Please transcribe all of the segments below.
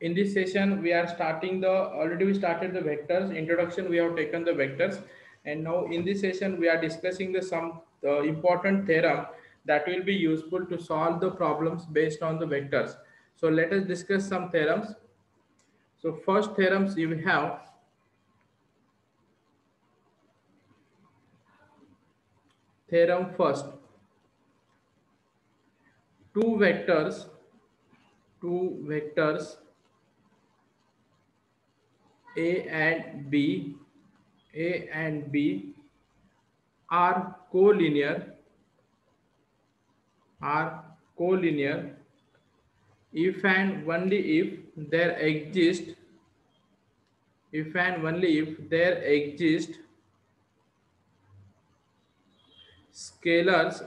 in this session we are starting the already we started the vectors introduction. We have taken the vectors, and now in this session we are discussing the some important theorem that will be useful to solve the problems based on the vectors. So let us discuss some theorems. So first theorems you have theorem first. Two vectors a and b are collinear if and only if there exist scalars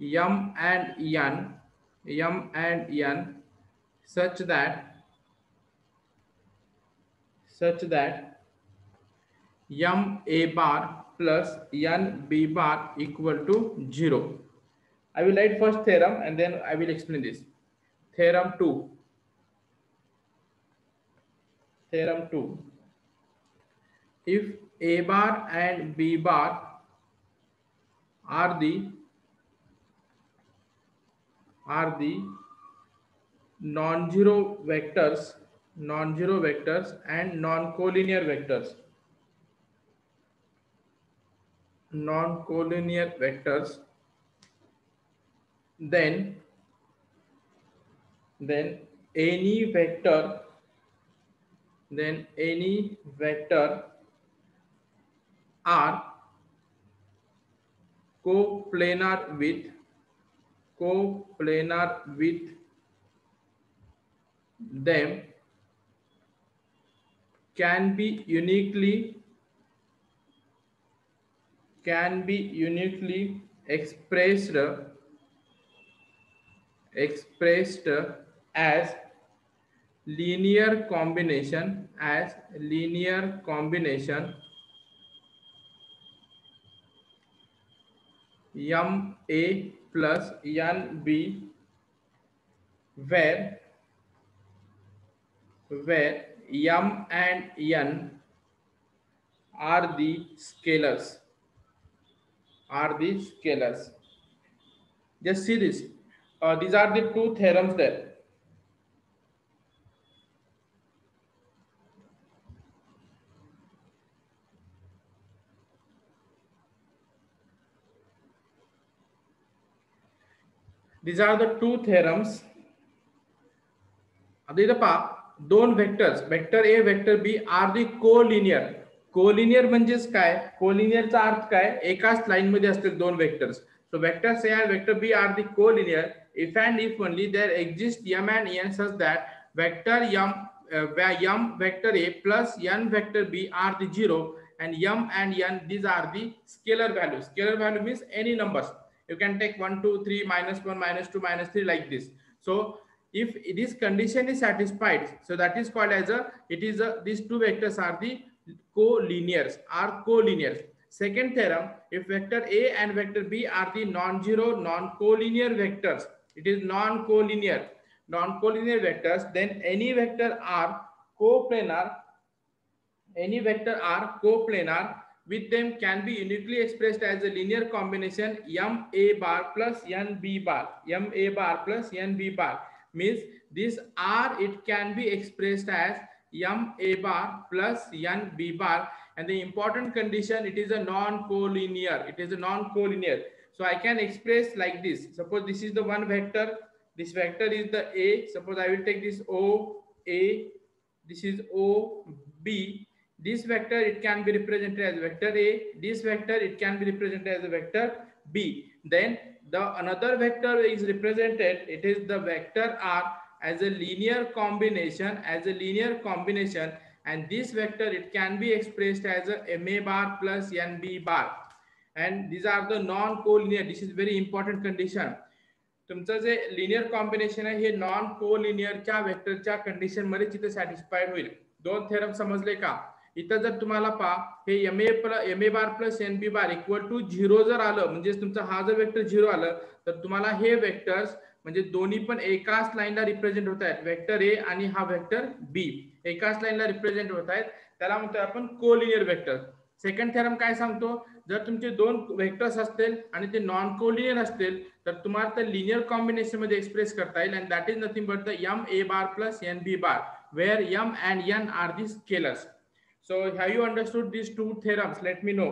m and n such that m a bar plus n b bar equal to 0. I will write first theorem and then I will explain this. Theorem 2. If a bar and b bar are the non-zero vectors and non-collinear vectors, then any vector are coplanar with them can be uniquely expressed as linear combination m a plus n b, where m and n are the scalars. Just see this. These are the two theorems there. These are the two theorems. दोन vectors vector A vector B are the collinear म्हणजेच काय, कोलिनियरचा अर्थ काय, एकाच line मध्ये असतील दोन vectors. So vectors A and vector B are the collinear if and if only there exists m and n such that vector m vector a plus n vector b are the 0, and m and n these are the scalar values. Scalar value means any numbers. You can take 1 2 3 -1 -2 -3 like this. So if this condition is satisfied, so that is called as these two vectors are the collinears. Second theorem, if vector a and vector b are the non-zero non-collinear vectors, it is non-collinear vectors, then any vector are coplanar with them can be uniquely expressed as a linear combination m a bar plus n b bar. Means this r, it can be expressed as m a bar plus n b bar, and the important condition, it is a non-collinear. So I can express like this. Suppose this is the one vector, this vector is the a. Suppose I will take this o a, this is o b. This vector, it can be represented as vector a. This vector, it can be represented as a vector b. Then the another vector is represented, it is the vector r as a linear combination, and this vector, it can be expressed as a m a bar plus n b bar, and these are the non-collinear. This is very important condition. तुमचं जे linear combination आहे हे non कोलिनियरच्या वेक्टरच्या condition मध्ये तिथे satisfied होईल. दोन theorem समजले का? इथं जर तुम्हाला पहा हे M A bar plus N B bar equal to 0 जर आलं, म्हणजे तुमचा हा जर वेक्टर 0 आलं, तर तुम्हाला हे वेक्टर्स म्हणजे दोन्ही पण एकाच लाईनला रिप्रेझेंट होत आहेत, वेक्टर ए आणि हा वेक्टर बी एकाच लाईनला रिप्रेझेंट होत आहेत, त्याला म्हणतोय आपण कोलिनियर वेक्टर. सेकंड थेरम काय सांगतो, जर तुमचे दोन वेक्टर्स असतील आणि ते नॉन कोलिनियर असतील तर तुम्हाला ते लिनियर कॉम्बिनेशन मध्ये एक्सप्रेस करता येईल, and that is nothing but the M A bar plus N B bar, where M and N are the scalars. So have you understood these two theorems? Let me know.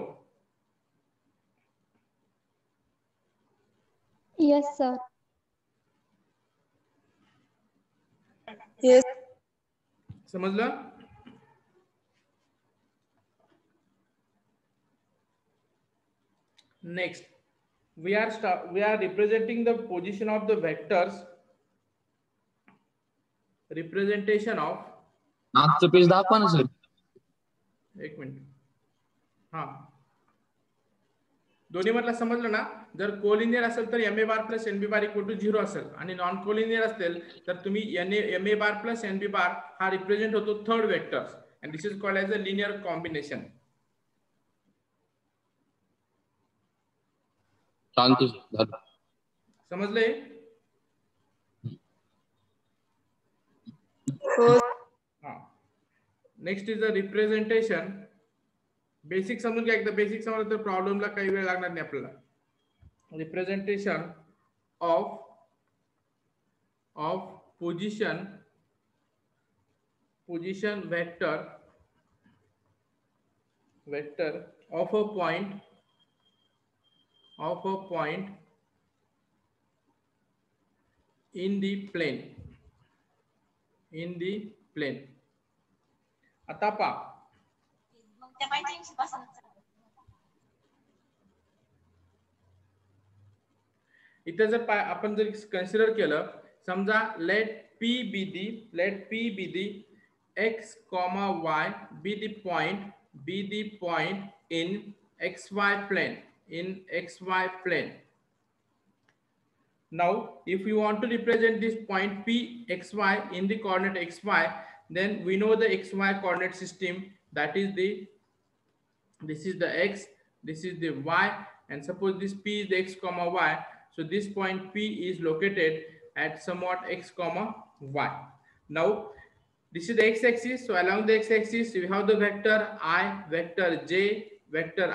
Yes, sir. Yes. समझलं? Next, we are representing the position of the vectors. Representation of. आजचं page दाखवा ना sir. एक minute. हा, दोन्ही मधला समजलं ना. जर कोलिनियर असेल तर M A bar plus N B bar equal to 0 असेल, आणि नॉन कोलिनियर असेल तर तुम्ही एम ए बार प्लस एन बी बार हा रिप्रेझेंट होतो third vectors, and this is called as a linear combination. समजले? हा. Next is a representation. Basic समजून घ्या एकदा, बेसिक समजलं तर प्रॉब्लेमला काही वेळ लागणार नाही आपल्याला. Representation of position vector of a point in the plane. आता पहा, इथे जर आपण जर कन्सिडर केलं, समजा late P be the x, y be the point in xy plane. Now if you want to represent this point P xy in the coordinate xy, then we know the xy coordinate system, that is this is the x, this is the y, and suppose this P is the x comma y. So this point P is located at somewhat x comma y. Now this is the x-axis, so along the x-axis we have the vector I, vector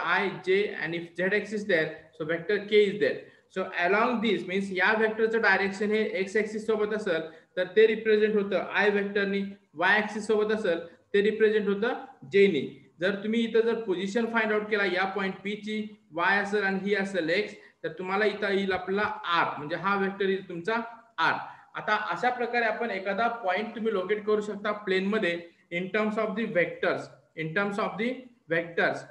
I, j, and if z-axis is there, so vector k is there. So along this means या वेक्टरचं direction हे x axis सोबत असेल तर ते represent होतं I वेक्टरनी, y axis सोबत असेल ते रिप्रेझेंट होतं j नी. जर तुम्ही इथं जर पोझिशन फाइंड आउट केला या पॉइंट P ची, y असेल आणि ही असेल x, तर तुम्हाला इथं येईल आपला r, म्हणजे हा वेक्टर येईल तुमचा r. आता अशा प्रकारे आपण एखादा पॉइंट तुम्ही लोकेट करू शकता प्लेन मध्ये in terms of the vectors.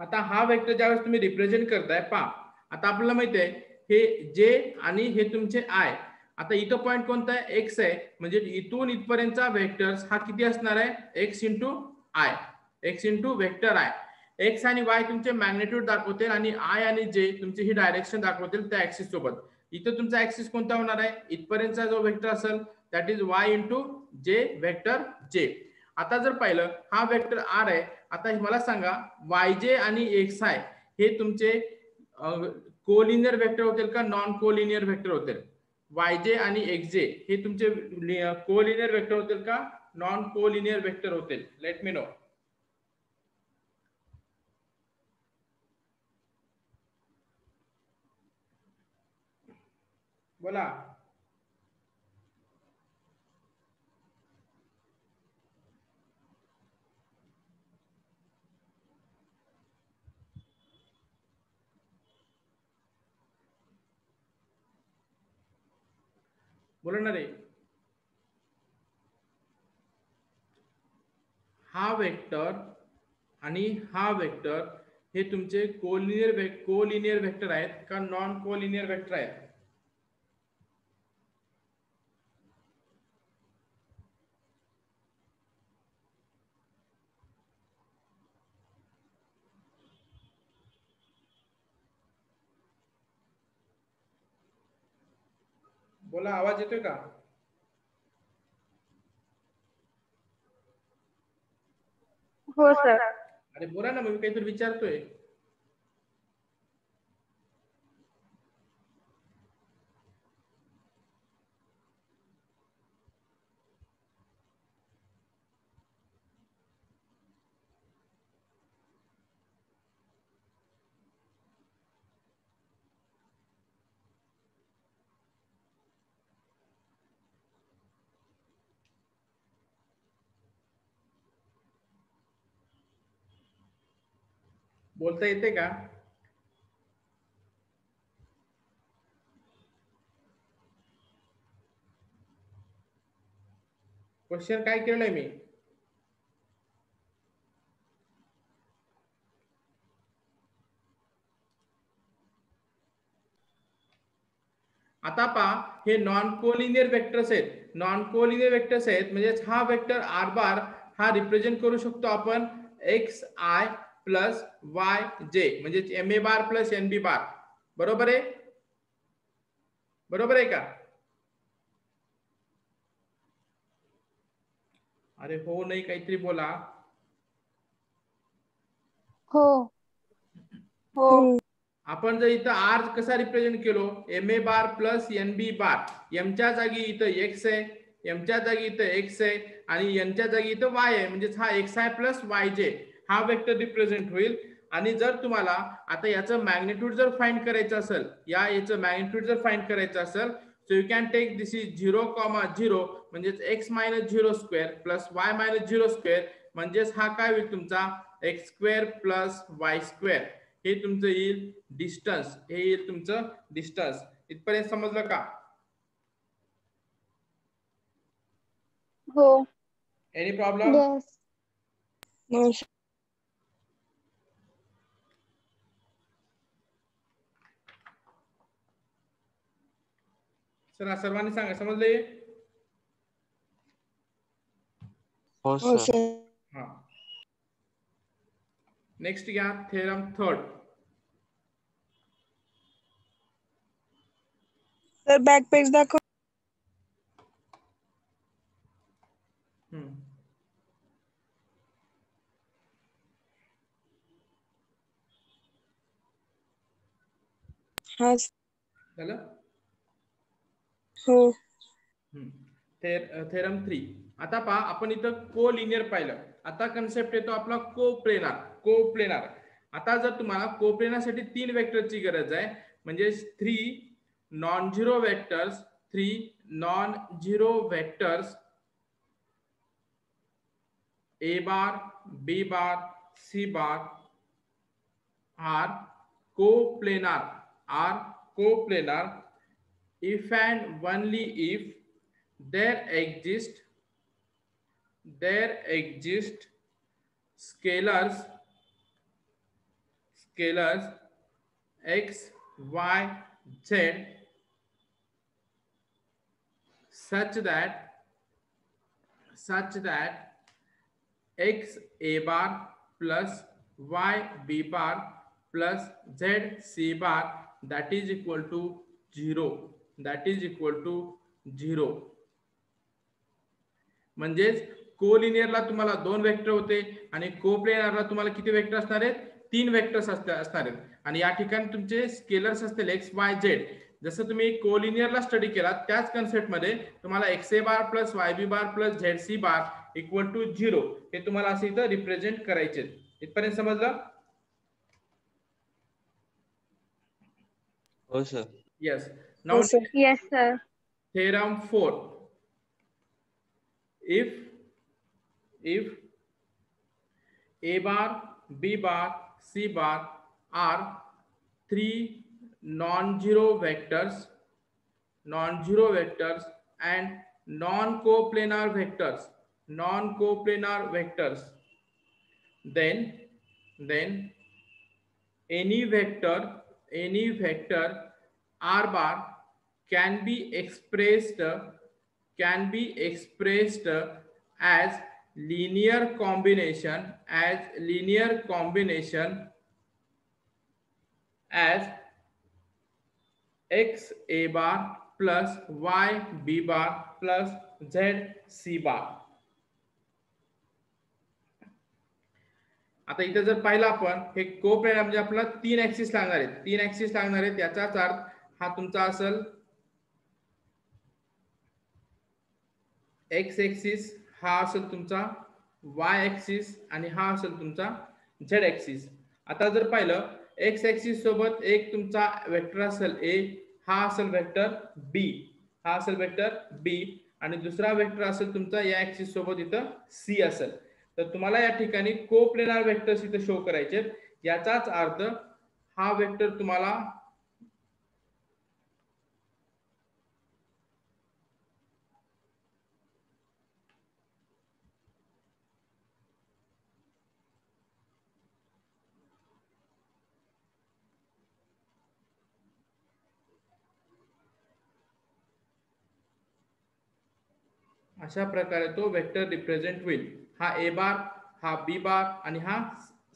आता हा वेक्टर ज्यावेळेस तुम्ही रिप्रेझेंट करताय, पहा आता आपल्याला माहिती आहे हे जे आणि हे तुमचे आय. आता इथं पॉइंट कोणता आहे, एक्स आहे, म्हणजे इथून इथपर्यंतचा वेक्टर्स हा किती असणार आहे, x into vector I. X आणि वाय तुमचे मॅग्नेट्यूड दाखवतील आणि आय आणि जे तुमची ही डायरेक्शन दाखवतील त्या ऍक्सिस सोबत. इथं तुमचा ऍक्सिस कोणता होणार आहे, इथपर्यंतचा जो वेक्टर असेल दॅट इज वाय इंटू जे, वेक्टर जे. आता जर पाहिलं हा वेक्टर आर आहे, आता मला सांगा वाय जे आणि एक्स आय हे तुमचे कोलिनियर वेक्टर होतील का नॉन कोलिनियर वेक्टर होतील? वाय जे आणि एक्स जे हे तुमचे कोलिनियर वेक्टर होतील का नॉन कोलिनियर वेक्टर होतील? Let me know. बोला. बोला ना रे. हा वेक्टर आणि हा वेक्टर हे तुमचे कोलिनियर वेक्टर आहेत का नॉन कोलिनियर वेक्टर आहेत? बोला, आवाज येतोय का? हो सर. अरे बोला ना, मी काहीतरी विचारतोय. बोलता येते का? क्वेश्चन काय केलंय मी? आता पहा, हे नॉन कोलिनियर वेक्टर्स आहेत. नॉन कोलिनियर वेक्टर्स आहेत म्हणजे हा वेक्टर आर बार हा रिप्रेझेंट करू शकतो आपण X I plus y j, म्हणजे एम ए बार प्लस एन बी बार. बरोबर आहे? बरोबर आहे का? अरे हो नाही, काहीतरी बोला. हो हो आपण जर इथं आर कसा रिप्रेझेंट केलो, एम ए बार प्लस एन बी बार. एमच्या जागी इथं एक्स आहे, एमच्या जागी इथं एक्स आहे आणि एनच्या जागी इथं वाय आहे, म्हणजे हा एक्स आय प्लस वाय जे हा वेक्टर रिप्रेझेंट होईल. आणि जर तुम्हाला आता याचं मॅग्निट्यूड जर फाइंड करायचं असेल, याचं मॅग्निट्यूड जर फाइंड करायचं असेल, so you can take this is 0,0 म्हणजेच x minus 0 square plus y minus 0 square, म्हणजेच हा काय होईल तुमचा x square plus y square. हे तुमचं येईल डिस्टन्स, हे येईल तुमचं डिस्टन्स. इथपर्यंत समजलं का? हो. Any problem? यस. नो. चला सर्वांनी सांगा, समजले? हो हो सर. सर. हा. नेक्स्ट घ्या, theorem third. Sir back page दाखव. हा झालं? हो. थेरम 3. आता पहा, आपण इथं को लिनियर पाहिलं. आता कन्सेप्ट येतो आपला को प्लेनार. को प्लेनार. आता जर तुम्हाला को प्लेनारसाठी 3 वेक्टरची गरज आहे, म्हणजे 3 non zero vectors, 3 non zero vectors a bar, b bar, c bar are coplanar, are coplanar if and only if there exist scalars x, y, z such that x a bar plus y b bar plus z c bar that is equal to 0. that is equal to 0. म्हणजेच कोलिनियरला तुम्हाला 2 vector होते आणि कोप्लेनरला तुम्हाला किती vector असणार आहेत? 3 vectors असणार आहेत. आणि या ठिकाणी तुमचे स्केलर्स असतील एक्स वाय झेड. जसं तुम्ही कोलिनियरला स्टडी केला त्याच कन्सेप्ट मध्ये तुम्हाला x a bar plus Y b bar plus Z c bar equal to 0 हे तुम्हाला असं इथं रिप्रेझेंट करायचे. इथपर्यंत समजलं? हो sir. Yes. Now yes sir. theorem 4. if a bar, b bar, c bar are 3 non-zero vectors and non-coplanar vectors, then any vector r bar can be expressed as linear combination as x a bar plus y b bar plus z c bar. आता इथे जर पाहिलं आपण, हे coplanar म्हणजे आपल्याला 3 axis लागणार आहेत. 3 ऍक्सिस लागणार आहेत, याचाच अर्थ हा तुमचा असेल एक्स ऍक्सिस, हा असेल तुमचा वाय ऍक्सिस आणि हा असेल तुमचा झेड ऍक्सिस. आता जर पाहिलं एक्स ऍक्सिस सोबत एक तुमचा वेक्टर असेल ए, हा असेल वेक्टर बी, हा असेल वेक्टर बी आणि दुसरा वेक्टर असेल तुमचा या ऍक्सिस सोबत इथं सी असेल. तर तुम्हाला या ठिकाणी कोप्लेनार वेक्टर्स इथे शो करायचे. याचाच अर्थ हा वेक्टर तुम्हाला अशा प्रकारे तो वेक्टर रिप्रेझेंट होईल. हा ए बार, हा बी बार आणि हा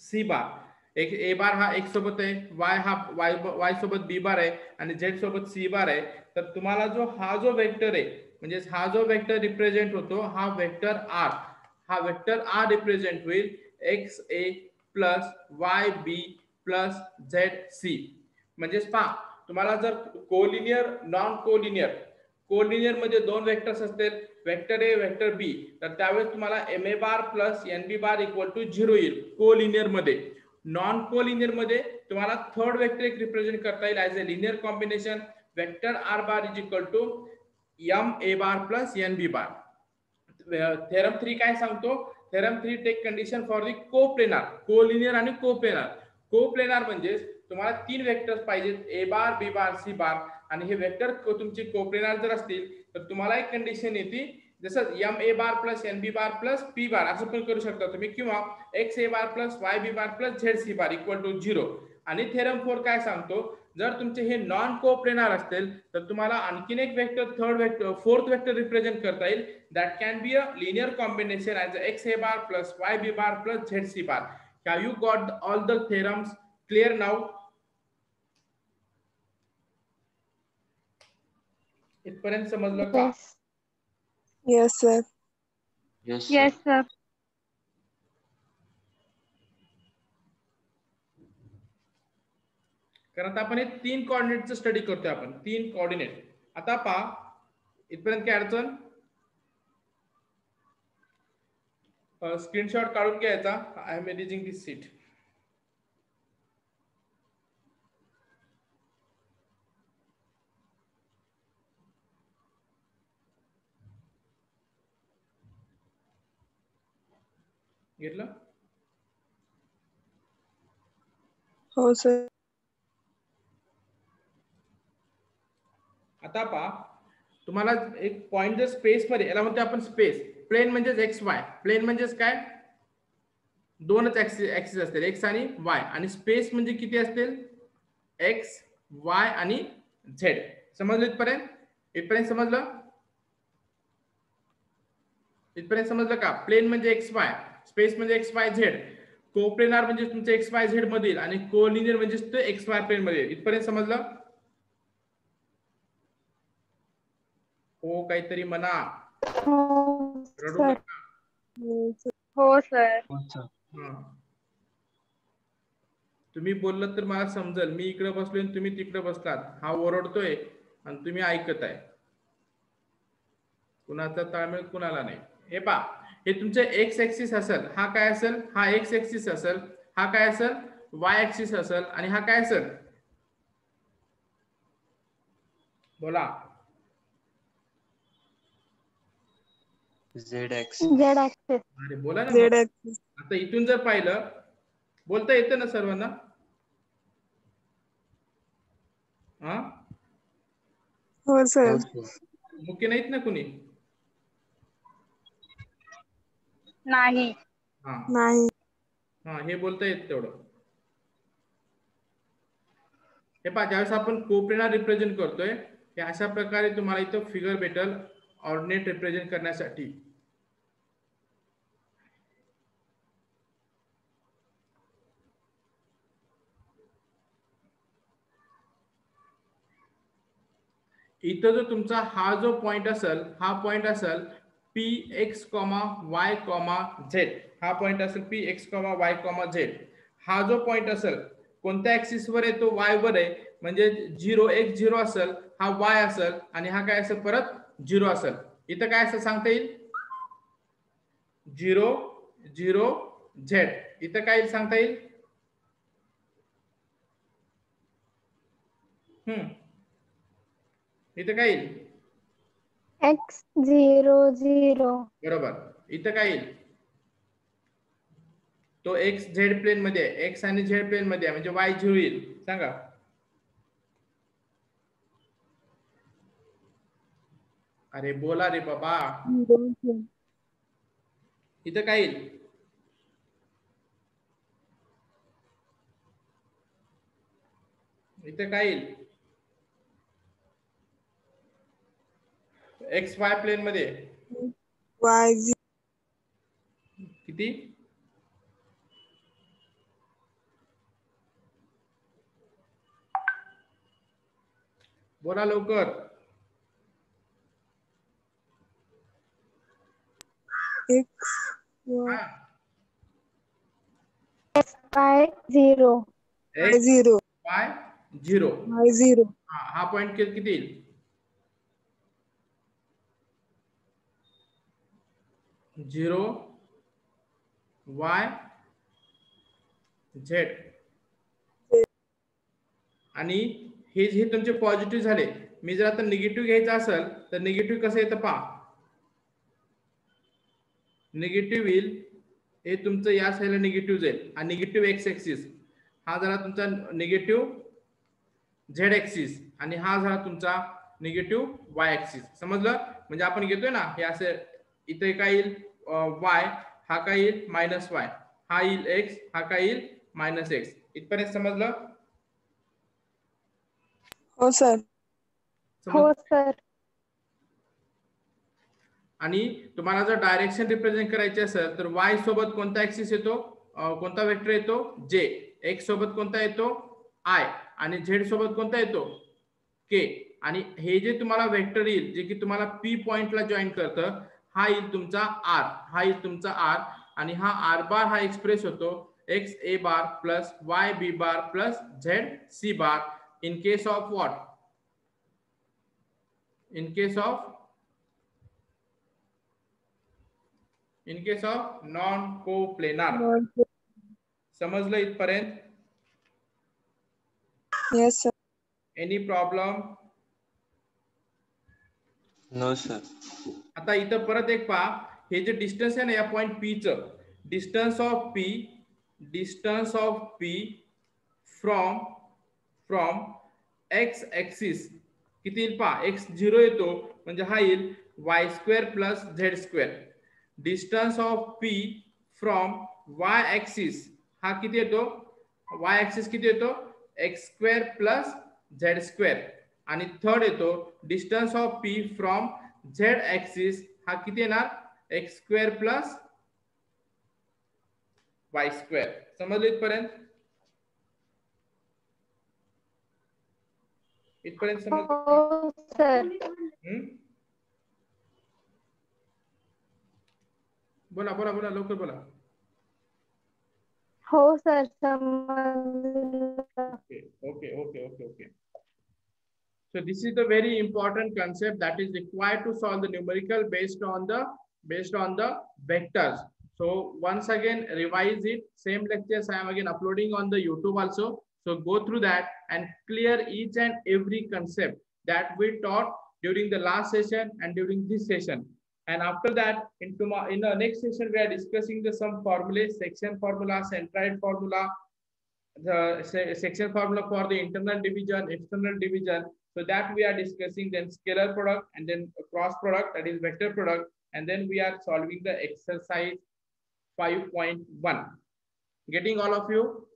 सी बार. एक ए बार हा x सोबत आहे, y हा y सोबत बी बार आहे आणि z सोबत सी बार आहे. तर तुम्हाला हा जो वेक्टर आहे म्हणजे हा जो वेक्टर रिप्रेझेंट होतो हा वेक्टर आर, हा वेक्टर आर रिप्रेझेंट होईल X A plus Y B plus Z C. म्हणजेच पहा तुम्हाला जर कोलिनियर नॉन कोलिनियर मध्ये दोन वेक्टर्स असतील वेक्टर ए वेक्टर बी, तर त्यावेळेस तुम्हाला m A bar plus N B bar equal to 0 येईल कोलिनियर मध्ये. नॉन कोलिनियर मध्ये तुम्हाला थर्ड वेक्टर एक रिप्रेझेंट करता येईल as a linear combination vector r bar is equal to m A bar plus N B bar. Theorem 3 काय सांगतो? Theorem 3 take condition for the coplanar, collinear आणि coplanar. Coplanar म्हणजे तुम्हाला तीन वेक्टर्स पाहिजेत ए बार बी बार सी बार आणि हे vector तुमचे कोप्लेनार जर असतील तर तुम्हाला एक कंडिशन येते जसं एम ए बार प्लस एन बी बार प्लस पी बार असं पण करू शकता तुम्ही, किंवा x a bar plus Y b bar plus Z c bar equal to 0. आणि थेरम 4 काय सांगतो? जर तुमचे हे नॉन कोप्लेनार असतील तर तुम्हाला आणखीन एक वेक्टर फोर्थ वेक्टर रिप्रेझेंट करता येईल that can be a linear combination as x a bar plus y b bar plus z c bar. Have you got all the theorems clear now? इथपर्यंत समजलं का? Yes, sir. Yes, Yes, sir. कारण आता आपण हे 3 कोऑर्डिनेटचं study करतोय आपण 3 coordinate. आता पहा इथपर्यंत काय अडचण? स्क्रीनशॉट काढून घ्यायचा. I am editing this seat. घेतलं? हो सर. आता पहा तुम्हाला एक पॉइंट जर स्पेस मध्ये याला म्हणतो आपण स्पेस. प्लेन म्हणजेच एक्स वाय. प्लेन म्हणजेच काय? दोनच ऍक्सिस असतील एक्स आणि वाय, आणि स्पेस म्हणजे किती असतील? एक्स वाय आणि झेड. समजलं इथपर्यंत? इथपर्यंत समजलं? इथपर्यंत समजलं का? प्लेन म्हणजे एक्स वाय, स्पेस म्हणजे एक्स वाय झेड, कोप्लेनार म्हणजे तुमचे एक्स वाय झेड मधील आणि कोलिनियर म्हणजे ते एक्स वाय प्लेन मध्ये. इथपर्यंत समजलं? हो काहीतरी म्हणा, रडू नका. हो सर. sir. तुम्ही बोललात तर मला समजेल. मी इकडे बसलोय आणि तुम्ही तिकडे बसलात, हा ओरडतोय आणि तुम्ही ऐकत आहे. कुणाचा ताळमेळ कुणाला नाही. हे पहा हे तुमचे एक्स ऍक्सिस असेल, हा काय असेल? हा एक्स ऍक्सिस असेल, हा काय असेल? वाय ऍक्सिस असेल आणि हा काय असेल? बोला. Z axis. Z axis. अरे बोला ना. Z axis. आता इथून जर पाहिलं, बोलता येतं ना सर्वांना? हा हो सर. मुख्य नाहीत ना कुणी? नाही. हा नाही. हा हे बोलता येत तेवढं. हे पहा ज्यावेळेस आपण कोप्लेनार रिप्रेझेंट करतोय हे अशा प्रकारे तुम्हाला इथं फिगर भेटल ऑर्डिनेट रिप्रेझेंट करण्यासाठी. इथं जो तुमचा हा जो पॉइंट असेल, हा पॉइंट असेल P x comma y comma Z. हा पॉइंट असेल P x comma y comma Z. हा जो पॉइंट असेल कोणत्या ऍक्सिस वर आहे? तो वाय वर आहे. म्हणजे 0 x 0 असेल, हा वाय असेल आणि हा काय असेल? परत 0 असेल. इथं काय असेल सांगता येईल? 0 0 झेड. इथं काय सांगता येईल? इथं काय येईल? X 0 0. बरोबर. इथं काय येईल? तो एक्स झेड प्लेन मध्ये आहे, एक्स आणि झेड प्लेन मध्ये आहे, म्हणजे वाय 0 येईल. सांगा. अरे बोला रे बाबा. इथं काय येईल? इथं काय येईल? एक्स वाय प्लेन मध्ये Y किती? बोला लवकर. X हा, Y 0 एक्स Y वाय 0. 0 हा पॉइंट किती येईल? 0 वाय झेड. आणि हे तुमचे पॉझिटिव्ह झाले. मी जर आता निगेटिव्ह घ्यायचं असेल तर निगेटिव्ह कसं येतं पहा. निगेटिव्ह येईल, हे तुमचं या साईडला निगेटिव्ह जाईल आणि निगेटिव्ह एक्स ऍक्सिस हा झाला तुमचा निगेटिव्ह झेड ऍक्सिस आणि हा झाला तुमचा निगेटिव्ह वाय ऍक्सिस. समजलं? म्हणजे आपण घेतोय ना हे असं, इथे काय येईल वाय, हा काय येईल मायनस वाय, हा येईल एक्स, हा काय येईल मायनस एक्स. इथपर्यंत समजलं? हो सर. हो सर. आणि तुम्हाला जर डायरेक्शन रिप्रेझेंट करायचे असेल तर वाय सोबत कोणता ऍक्सिस येतो, कोणता वेक्टर येतो जे, एक्स सोबत कोणता येतो आय, आणि झेड सोबत कोणता येतो के. आणि हे जे तुम्हाला वेक्टर येईल जे की तुम्हाला पी पॉइंटला जॉईन करतं, हा येईल तुमचा आर, हा येईल तुमचा आर. आणि हा आर बार हा एक्सप्रेस होतो x a bar plus Y b bar plus Z c bar in case of what, in case of non coplanar. समजलं इथपर्यंत? Yes sir. Any problem? No sir. आता इथं परत एक पहा, हे जे डिस्टन्स आहे ना या पॉइंट पी चं, distance of P from x axis किती येईल पहा. एक्स 0 येतो म्हणजे हा येईल Y square plus Z square. Distance of P from Y axis हा किती येतो, वाय ऍक्सिस किती येतो x square plus Z square. आणि थर्ड येतो distance of P from Z axis हा किती येणार x square plus y square. समजलं इथपर्यंत? इथपर्यंत समजलं? हो सर. बोला बोला बोला लवकर बोला. हो सर समजलं. Okay. So this is the very important concept that is required to solve the numerical based on the vectors. So once again revise it. Same lectures I am again uploading on the YouTube also. So go through that and clear each and every concept that we taught during the last session and during this session. And after that, in the next session, we are discussing some formulas, section formula, centroid formula, the section formula for the internal division, external division. So that we are discussing, then scalar product, and then cross product, that is vector product, and then we are solving the exercise 5.1. Getting all of you?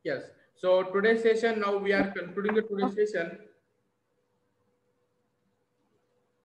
Yes. So today's session, now we are concluding the today's session.